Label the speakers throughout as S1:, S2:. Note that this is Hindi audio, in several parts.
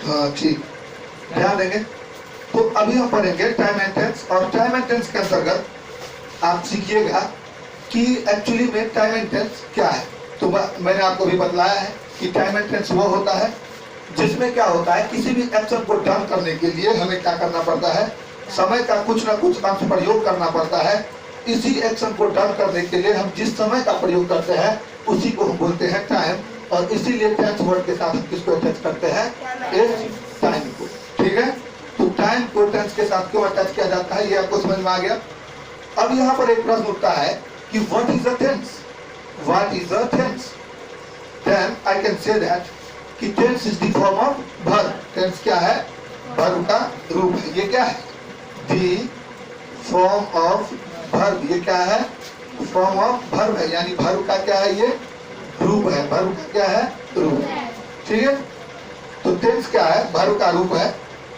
S1: हाँ ठीक, ध्यान देंगे। तो अभी हम पढ़ेंगे टाइम एंड टेंस, और टाइम एंड टेंस के अंतर्गत आप सीखिएगा कि एक्चुअली में टाइम एंड टेंस क्या है। तो मैंने आपको भी बतलाया है कि टाइम एंड टेंस वो होता है जिसमें क्या होता है, किसी भी एक्शन को डन करने के लिए हमें क्या करना पड़ता है, समय का कुछ ना कुछ अंश प्रयोग करना पड़ता है। इसी एक्शन को डन करने के लिए हम जिस समय का प्रयोग करते हैं उसी को हम बोलते हैं टाइम, और इसीलिए टेंस वर्ड के साथ हम किसको अटैच करते हैं, इस टाइम को। ठीक है, तो टाइम को टेंस के साथ क्यों अटैच किया जाता है, ये आपको समझ में आ गया। अब यहाँ पर एक प्रश्न उठता है कि what is a tense, what is a tense. Then I can say that कि tense is the form of verb. Tense क्या है, वर्ब का रूप है। ये क्या है, द फॉर्म ऑफ वर्ब। ये क्या है, फॉर्म ऑफ वर्ब है, यानी वर्ब का क्या है, ये रूप है। वर्ब का क्या है, रूप। ठीक है, तो टेंस क्या है, वर्ब का रूप है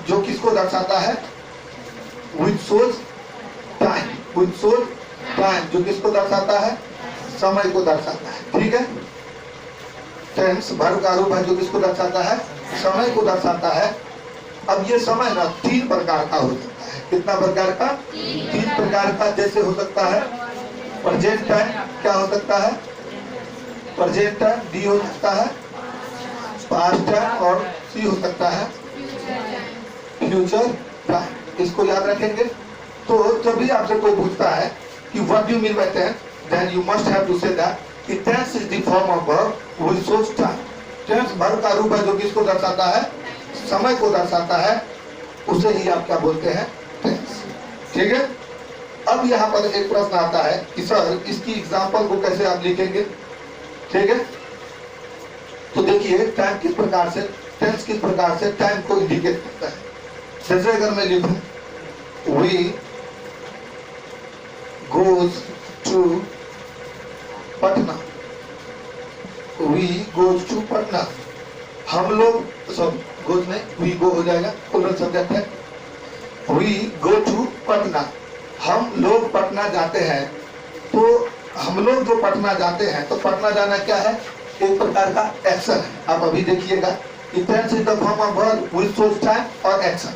S1: जो किसको दर्शाता है, which shows time, which shows time, जो किसको दर्शाता है, समय को दर्शाता है। ठीक है, टेंस वर्ब का रूप है जो किसको दर्शाता है, समय को दर्शाता है। अब ये समय ना तीन प्रकार का हो सकता है। कितना प्रकार का, तीन प्रकार का। जैसे हो सकता है प्रेजेंट टाइम, क्या हो सकता है, प्रेजेंट टाइम, डी हो सकता है पास्ट टाइम, और सी हो सकता है फ्यूचर टाइम। इसको याद रखेंगे। तो जब भी आपसे कोई पूछता है कि what do you mean by tense, then you must have to say that कि tense is the form of verb which shows time. Tense verb का रूप है जो किसको दर्शाता है, समय को दर्शाता है। उसे ही आप क्या बोलते हैं, टेंस। ठीक है, अब यहाँ पर एक प्रश्न आता है कि सर इसकी एग्जांपल को कैसे आप लिखेंगे। ठीक है, तो देखिए टाइम किस प्रकार से, टेंस किस प्रकार से टाइम को इंडिकेट करता है। जैसे अगर मैं लिखूं we goes to Patna, we goes to Patna, हम लोग, सब गोज में वी गो हो जाएगा, प्लूरल सब्जेक्ट है। वी गो टू पटना, हम लोग पटना जाते हैं। तो हम लोग जो पटना जाते हैं, तो पटना जाना क्या है, एक प्रकार का एक्शन है। आप अभी देखिएगा कि tense is the form of verb which shows time और एक्शन।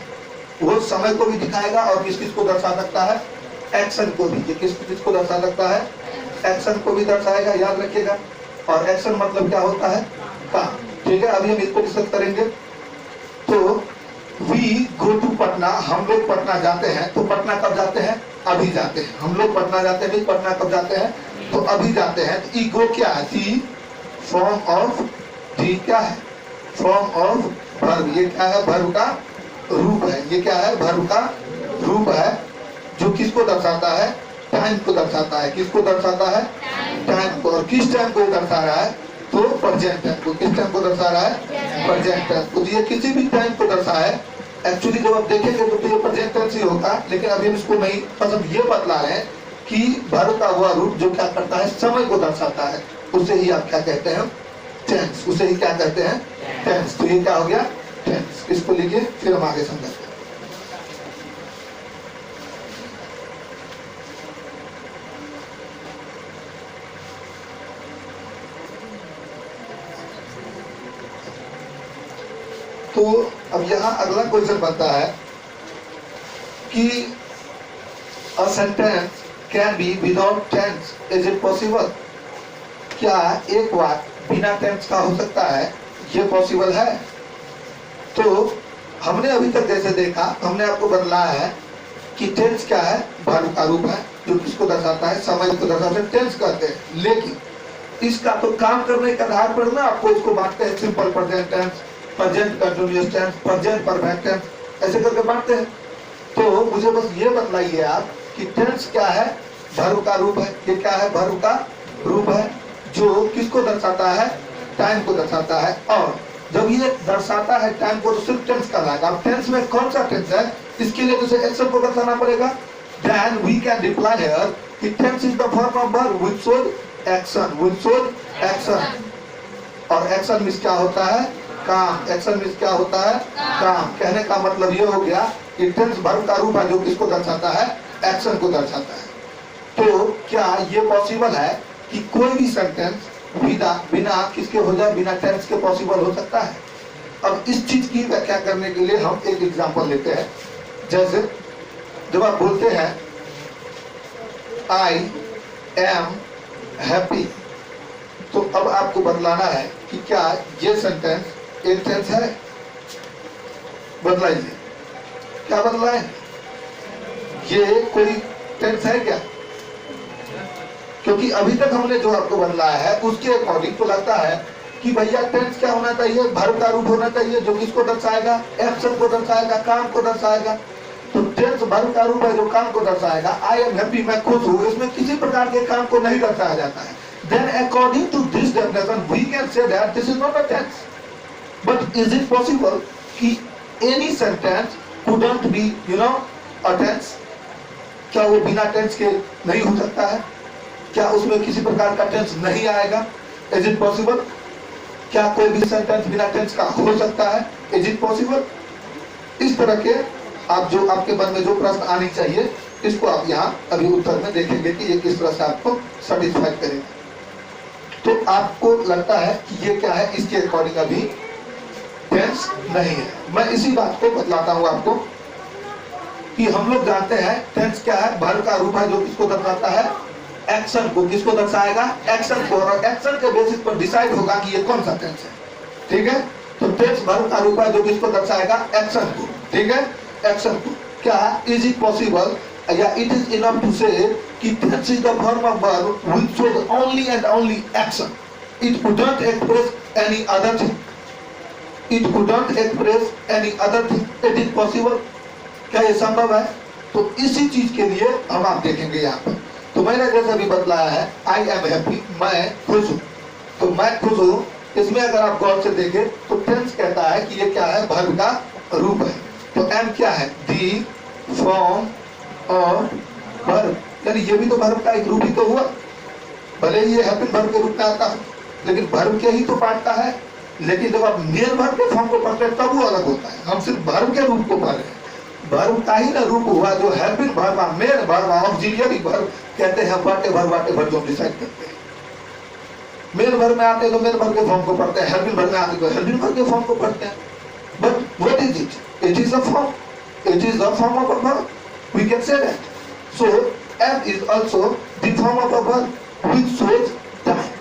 S1: वो समय को भी दिखाएगा और किस किस को दर्शा सकता है, एक्शन को भी। ये किस किस को दर्शा सकता है, एक्शन को भी दर्शाएगा, याद रखिएगा। और एक्शन मतलब क्या होता है, काम। ठीक है, अभी हम इसको डिस्कस करेंगे। तो वी गो टू पटना, हम लोग पटना जाते हैं। तो पटना कब जाते हैं, अभी जाते हैं। हम लोग पटना जाते हैं, पटना कब जाते हैं, तो अभी जाते हैं। तो ई गो क्या है, दी फॉर्म ऑफ, दी क्या है, फॉर्म ऑफ वर्ब। ये क्या है, वर्ब का रूप है। ये क्या है, वर्ब का रूप है जो किसको दर्शाता है, टाइम को दर्शाता है। किसको दर्शाता है, टाइम को। और किस टाइम को दर्शा रहा है, तो प्रेजेंट टाइम को। किस टाइम को दर्शा रहा है, प्रेजेंट टाइम को। ये किसी भी टाइम को दर्शा है। एक्चुअली जब आप देखेंगे तो ये प्रेजेंट टेंस ही होगा, लेकिन अभी हम इसको नहीं, बस हम ये बतला रहे हैं कि वर्ब का वह रूप जो क्या करता है, समय को दर्शाता है। उसे ही आप क्या कहते हैं, टेंस। उसे ही क्या कहते हैं, टेंस। तो ये क्या हो गया, टेंस। इसको लिखिए, फिर हम आगे समझते हैं। तो अब यहाँ अगला क्वेश्चन बनता है कि a sentence can be without tense, is it possible. क्या एक वाक्य बिना टेंस का हो सकता है, ये पॉसिबल है। तो हमने अभी तक जैसे देखा, हमने आपको बतलाया है कि टेंस क्या है, वर्ब का रूप है जो किसको दर्शाता है, समय को दर्शाता है, टेंस कहते हैं। लेकिन इसका तो काम करने के आधार पर ना आपको इसको बांटते हैं, simple present tense, present continuous tense, present perfect tense, ऐसे करके बांटते हैं। तो मुझे बस ये बतलाइए आप कि टेंस क्या है, वर्ब का रूप है। ये क्या है, वर्ब का रूप है जो किसको दर्शाता है, टाइम को दर्शाता है। और जब ये दर्शाता है टाइम को, तो सिर्फ टेंस का लाएगा। अब टेंस में कौन सा टेंस है, इसके लिए तो एक्शन को दर्शाना पड़ेगा। Then we can reply here कि tense is the form of verb which shows action, which shows action. और एक्शन मींस क्या होता है, काम। एक्शन मींस क्या होता है, काम। कहने का मतलब ये हो गया कि टेंस वर्ब का रूप है जो किसको दर्शाता है, एक्शन को दर्शाता है। तो क्या ये पॉसिबल है कि कोई भी सेंटेंस बिना किसके हो जाए, बिना टेंस के पॉसिबल हो सकता है। अब इस चीज की व्याख्या करने के लिए हम एक एग्जांपल लेते हैं। जैसे जब आप बोलते हैं आई एम हैप्पी, तो अब आपको बदलाना है कि क्या ये सेंटेंस एक टेंस है। बदलाइए, क्या बदलाए, ये कोई टेंस है क्या? क्योंकि अभी तक हमने जो आपको बदलाया है उसके अकॉर्डिंग तो लगता है कि भैया टेंस क्या होना चाहिए, वर्ब का रूप होना चाहिए जो किसको दर्शाएगा, एक्शन को दर्शाएगा, काम को दर्शाएगा। तो टेंस वर्ब का रूप है जो काम को दर्शाएगा। आई एम हैप्पी, मैं खुश हूँ, इसमें किसी प्रकार के काम को नहीं दर्शाया जाता है। Then according to this definition we can say that this is not a tense. But is it possible कि any sentence couldn't be a tense? क्या वो बिना टेंस के नहीं हो सकता है? क्या उसमें किसी प्रकार का टेंस नहीं आएगा? Is it possible? क्या कोई भी सेंटेंस बिना टेंस का हो सकता है? Is it possible? इस तरह के आप जो आपके मन में जो प्रश्न आने चाहिए इसको आप यहाँ अभी उत्तर में देखेंगे कि ये किस तरह से आपको सेटिस्फाई करेगा। तो आपको लगता है कि ये क्या है, इसके अकॉर्डिंग अभी टेंस नहीं है। मैं इसी बात को बतलाता हूं आपको कि हम लोग जानते हैं टेंस क्या है, वर्ब का रूप है जो किसको दर्शाता है, एक्शन को। किसको दर्शाएगा, एक्शन को, और एक्शन के बेसिस पर डिसाइड होगा कि ये कौन सा टेंस है। ठीक है, तो टेंस वर्ब का रूप है जो किसको दर्शाएगा, एक्शन को। ठीक है, एक्शन को। क्या इज इट पॉसिबल या it is enough to say कि tense is the form of verb which shows only and only action. It couldn't express any other thing. It couldn't express any other thing. It is possible. क्या ये संभव है? तो इसी चीज के लिए हम आप देखेंगे यहाँ पर। तो मैंने जैसे भी बतलाया है आई एम हैप्पी, मैं खुश हूँ। तो मैं खुश हूँ, इसमें अगर आप गौर से देखें तो टेंस कहता है कि ये क्या है, वर्ब का रूप है। तो एम क्या है, दी फॉर्म और वर्ब, यानी ये भी तो वर्ब का एक रूप ही तो हुआ। भले ही ये हैप्पी वर्ब के रूप में आता है लेकिन वर्ब के ही तो पाठता है। लेकिन जब आप मेन वर्ब के फॉर्म को पढ़ते हैं तब वो अलग होता है। हम सिर्फ वर्ब के रूप को पढ़ रहे हैं। वर्ब का ही ना रूप हुआ जो happy verb, main verb, auxiliary verb कहते हैं, व्हाटएवर जो डिसाइड करते हैं। मेन वर्ब में आते तो मेन वर्ब के फॉर्म को पढ़ते हैं, हैप्पी वर्ब में आते तो हैप्पी वर्ब के फॉर्म को पढ़ते हैं। But what is it? It is a form, it is the form of a verb, we can say that. So M is also the form of a verb which shows time.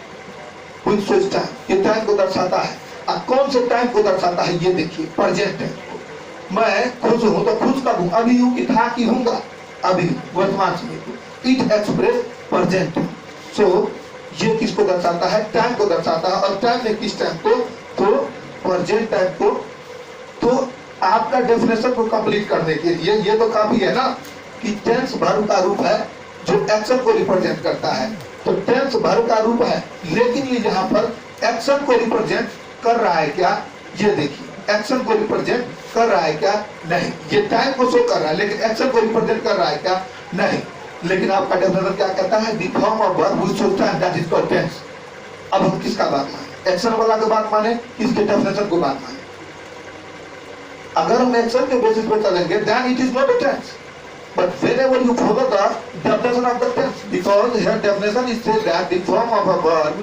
S1: Which shows time. ये टाइम को दर्शाता है। अब कौन से टाइम को दर्शाता है ये देखिए, प्रेजेंट टाइम को। मैं खुश हूँ तो खुश कब हूँ, अभी हूँ कि था कि हूँगा, अभी वर्तमान समय को। It express present time. So ये किसको दर्शाता है, टाइम को दर्शाता है। और टाइम में किस टाइम को, तो प्रेजेंट टाइम को। तो आपका डेफिनेशन को कंप्लीट करने के लिए ये तो काफी है ना कि टेंस वर्ब का रूप है जो एक्शन को रिप्रेजेंट करता है। तो टेंस वर्ब का रूप है, लेकिन ये यहाँ पर एक्शन को रिप्रेजेंट कर रहा है क्या, ये देखिए, एक्शन को रिप्रेजेंट कर रहा है क्या, नहीं। ये टाइम को शो कर रहा है लेकिन एक्शन को रिप्रेजेंट कर रहा है क्या, नहीं। लेकिन आपका डेफिनेशन क्या कहता है, the form of verb which shows time, that is called tense. अब हम किसका बात माने, एक्शन वाला की बात माने, किसके डेफिनेशन को बात माने? अगर हम एक्शन के बेसिस पर चलेंगे then it is not a tense. But whenever you follow the definition of the tense, because here definition is says that the form of a verb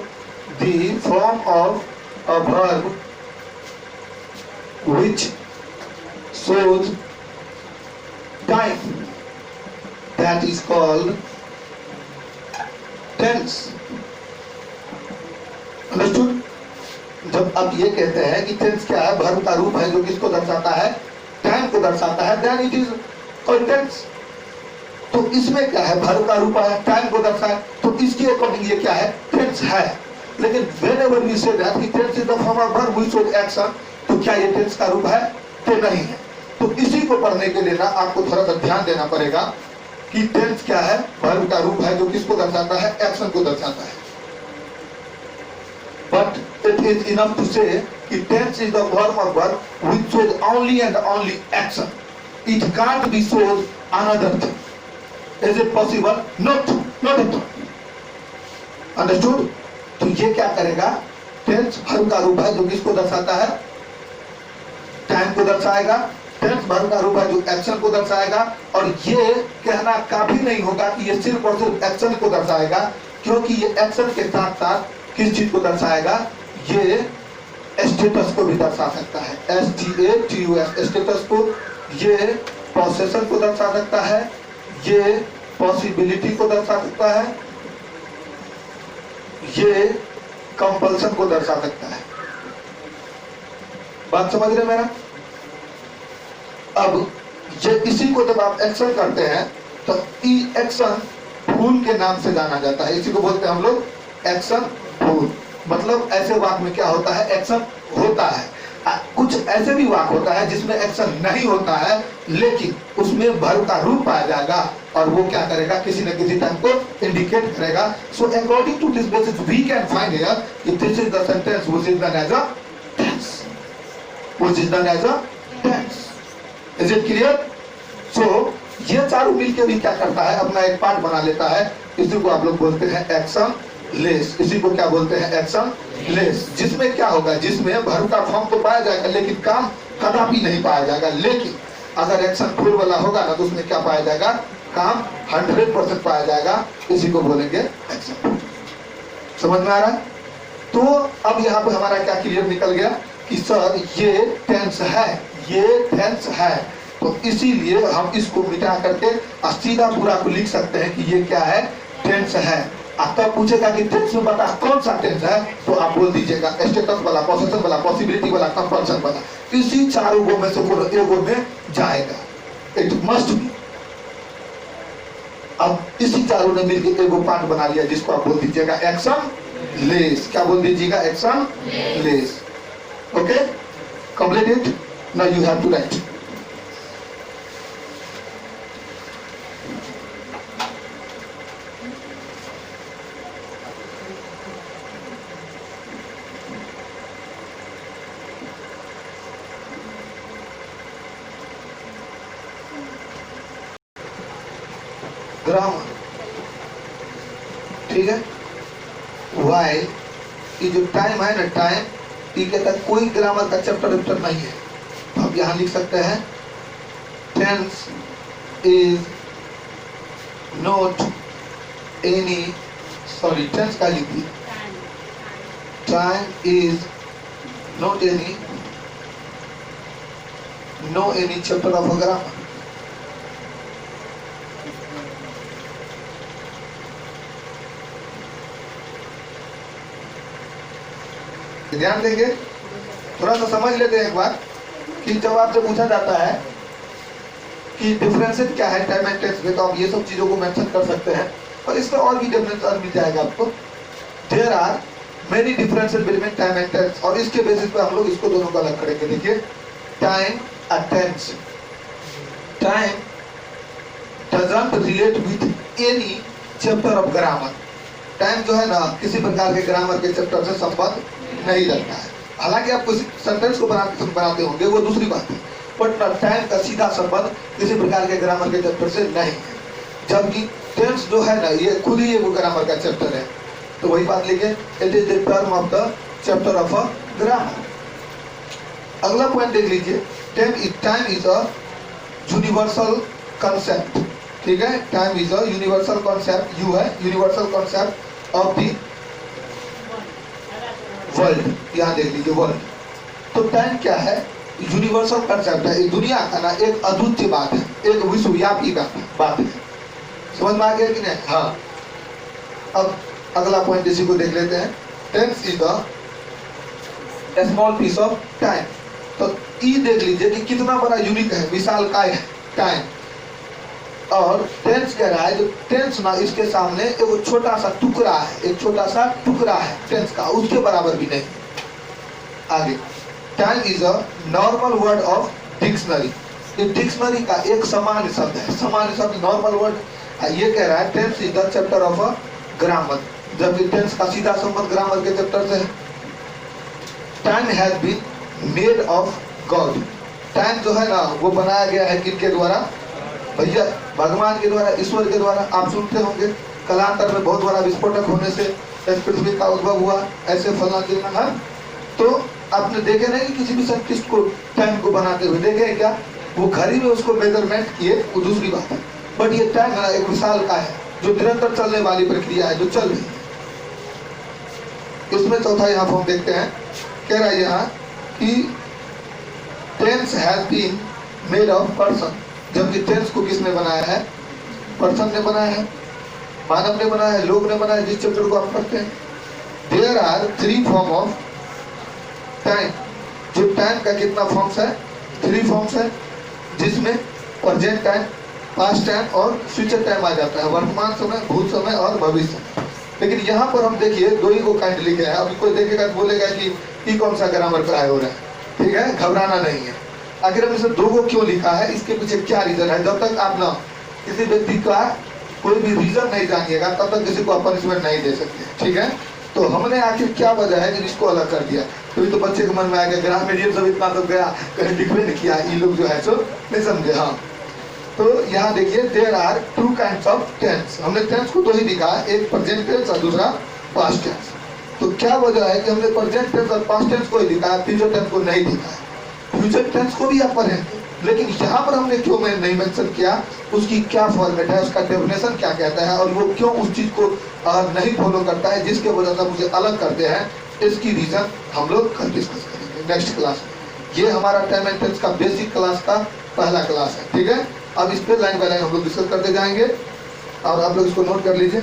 S1: which shows time, that is called tense. Understood? जब अब ये कहते हैं कि टेंस क्या है, वर्ब का रूप है जो किसको दर्शाता है, टाइम को दर्शाता है, then it is called tense. तो इसमें क्या है, वर्ब का रूप है, टाइम को दर्शाए, तो इसके अकॉर्डिंग ये क्या है, टेंस है। लेकिन whenever we say that tense is the form of verb which shows action, तो क्या ये टेंस का रूप है, तो नहीं है। तो इसी को पढ़ने के लिए ना आपको थोड़ा सा ध्यान देना पड़ेगा कि टेंस क्या है, वर्ब का रूप है जो किसको दर्शाता है, एक्शन को दर्शाता है। But it is enough to say कि tense is the form of verb which shows only and only action. It can't be shows another thing. Is it possible? Not at all. Understood? तो ये क्या करेगा, टेंस वर्ब का रूप है जो किसको दर्शाता है, टाइम को दर्शाएगा। टेंस वर्ब का रूप है जो एक्शन को दर्शाएगा। और ये कहना काफी नहीं होगा कि ये सिर्फ और सिर्फ एक्शन को दर्शाएगा, क्योंकि ये एक्शन के साथ साथ किस चीज को दर्शाएगा, ये स्टेटस को भी दर्शा सकता है, STATUS स्टेटस को, ये पोसेशन को दर्शा सकता है, ये पॉसिबिलिटी को दर्शा सकता है, ये कंपल्सन को दर्शा सकता है। बात समझ रहे मेरा? अब ये इसी को जब आप एक्शन करते हैं तो ई एक्शन फूल के नाम से जाना जाता है। इसी को बोलते हैं हम लोग एक्शन फूल। मतलब ऐसे वाक्य में क्या होता है, एक्शन होता है। कुछ ऐसे भी वाक्य होता है जिसमें एक्शन नहीं होता है लेकिन उसमें भर का रूप पाया जाएगा और वो क्या करेगा, किसी न किसी टाइम को इंडिकेट करेगा। So according to this basis we can find here कि this is the sentence which is done as a tense, which is done as a tense. Is it clear? So ये चारों मिलकर भी क्या करता है, अपना एक पार्ट बना लेता है। इसी को आप लोग बोलते हैं एक्शन लेस। इसी को क्या बोलते हैं, एक्शन लेस। जिसमें क्या होगा, जिसमें भर का फॉर्म तो पाया जाएगा लेकिन काम कदापि नहीं पाया जाएगा। लेकिन अगर एक्शन फुल वाला होगा ना तो उसमें क्या पाया जाएगा, काम 100% पाया जाएगा। इसी को बोलेंगे एक्शन। समझ में आ रहा है? तो अब यहाँ पे हमारा क्या क्लियर निकल गया कि सर ये टेंस है, ये टेंस है, तो इसीलिए हम इसको मिटा करके सीधा पूरा को लिख सकते हैं कि ये क्या है, टेंस है। आपका पूछेगा कि टेंस में बता कौन सा टेंस है, तो आप बोल दीजिएगा स्टेटस वाला, पोसेशन वाला, पॉसिबिलिटी वाला, कंपल्सन वाला। इसी चारों गो में से कोई एगो में जाएगा। It must be. अब इसी चारों ने मिलकर एगो पार्ट बना लिया जिसको आप बोल दीजिएगा एक्शन लेस। क्या बोल दीजिएगा, action less. Okay, complete it. Now you have to write. Grammar, ठीक है। वाइल ये जो टाइम है ना, टाइम ये कहता है कोई ग्रामर का चैप्टर नहीं है। तो आप यहाँ लिख सकते हैं tense is not any, sorry tense का लिख दी, time is not any, no any chapter of grammar. ध्यान देंगे, थोड़ा सा समझ लेते हैं एक बार कि जब आपसे पूछा जाता है कि डिफरेंसेस क्या है टाइम एंड टेंस में, तो आप ये सब चीजों को मेंशन कर सकते हैं और इसमें और भी डिफरेंस और मिल जाएगा आपको। There are many differences between time and tense, और इसके बेसिस पे हम लोग इसको दोनों को अलग करेंगे। देखिए, टाइम और tense. Time doesn't relate with any chapter of grammar. Time जो है ना, किसी प्रकार के ग्रामर के चैप्टर से संबंध नहीं रखता है। हालांकि आप किसी सेंटेंस को बनाते होंगे, वो दूसरी बात है, बट टाइम का सीधा संबंध किसी प्रकार के ग्रामर के चैप्टर से नहीं है। जबकि टेंस जो है ना, ये खुद ही वो ग्रामर का चैप्टर है। तो वही बात लिखे, it is the term of the chapter of a grammar. अगला पॉइंट देख लीजिए, time is a universal concept. ठीक है, time is a universal concept. You है universal concept of the world. यहाँ देख लीजिए वर्ल्ड। तो टाइम क्या है, यूनिवर्सल कंसेप्ट है। इस दुनिया का ना एक अद्वितीय बात है, एक विश्वव्यापी बात है। समझ में आ गया कि नहीं? हाँ। अब अगला पॉइंट इसी को देख लेते हैं। Tense is a small piece of time. तो ई देख लीजिए कि कितना बड़ा यूनिक है, विशालकाय है टाइम। और टेंस कह रहा है, जो टेंस ना, इसके सामने एक छोटा सा टुकड़ा है, एक छोटा सा टुकड़ा है टेंस का, उसके बराबर भी नहीं। आगे, time is a normal word of dictionary. ये डिक्शनरी का एक सामान्य शब्द है, सामान्य शब्द नॉर्मल वर्ड। ये कह रहा है tense is the chapter of a grammar, जबकि टेंस का सीधा संबंध ग्रामर के चैप्टर से है। Time has been made of God. Time जो है ना, वो बनाया गया है किनके द्वारा? भैया, भगवान के द्वारा, ईश्वर के द्वारा। आप सुनते होंगे कालांतर में बहुत बड़ा विस्फोटक होने से पृथ्वी का उद्भव हुआ, ऐसे फलना चिलना है। तो आपने देखे नहीं कि किसी भी साइंटिस्ट को टाइम को बनाते हुए देखे हैं क्या? वो घड़ी में उसको मेजरमेंट किए, वो दूसरी बात है। बट ये टाइम है एक विशाल का है, जो निरंतर चलने वाली प्रक्रिया है, जो चल रही है। इसमें चौथा यहाँ हम देखते हैं कह रहा है यहाँ कि tense has been made of person, जबकि टेंस को किसने बनाया है? पर्सन ने बनाया है, मानव ने बनाया है, लोग ने बनाया है। जिस चैप्टर को आप पढ़ते हैं, there are 3 form of time. जो टाइम का कितना फॉर्म्स है? 3 फॉर्म्स है, जिसमें प्रेजेंट टाइम, पास्ट टाइम और फ्यूचर टाइम आ जाता है, वर्तमान समय, भूत समय और भविष्य समय। लेकिन यहाँ पर हम देखिए 2 ही को काइंड लिखे हैं। अभी कोई देखेगा तो बोलेगा कि ये कौन सा ग्रामर का हो रहा है, ठीक है, घबराना नहीं है। आखिर हम इसे 2 को क्यों लिखा है, इसके पीछे क्या रीजन है? जब तक आप ना किसी व्यक्ति का कोई भी रीजन नहीं जानिएगा तब तक किसी को पनिशमेंट नहीं दे सकते, ठीक है। तो हमने आखिर क्या वजह है कि इसको अलग कर दिया? तो बच्चे के मन में आएगा ग्राम मीडियम सब इतना तो गया, कहीं लिखवे नहीं किया, ये लोग जो है सो नहीं समझे। हाँ, तो यहाँ देखिए there are 2 kinds of tense. हमने टेंस को 2 ही लिखा है, एक प्रेजेंट टेंस और दूसरा पास्ट टेंस। तो क्या वजह है कि हमने प्रेजेंट टेंस और पास्ट टेंस को ही लिखा है, फ्यूचर टेंस को नहीं लिखा है? फ्यूचर टेंस को भी आप पढ़ेंगे, लेकिन यहाँ पर हमने क्यों नहीं मेंशन किया, उसकी क्या फॉर्मेट है, उसका डेफिनेशन क्या कहता है, और वो क्यों उस चीज को नहीं फॉलो करता है, जिसके वजह से मुझे अलग करते हैं, इसकी रीजन हम लोग कल डिस्कस करेंगे नेक्स्ट क्लास में। ये हमारा टाइम एंड टेंस का बेसिक क्लास का पहला क्लास है, ठीक है। अब इस पे लाइन बाय लाइन हम लोग डिस्कस करते जाएंगे और आप लोग इसको नोट कर लीजिए।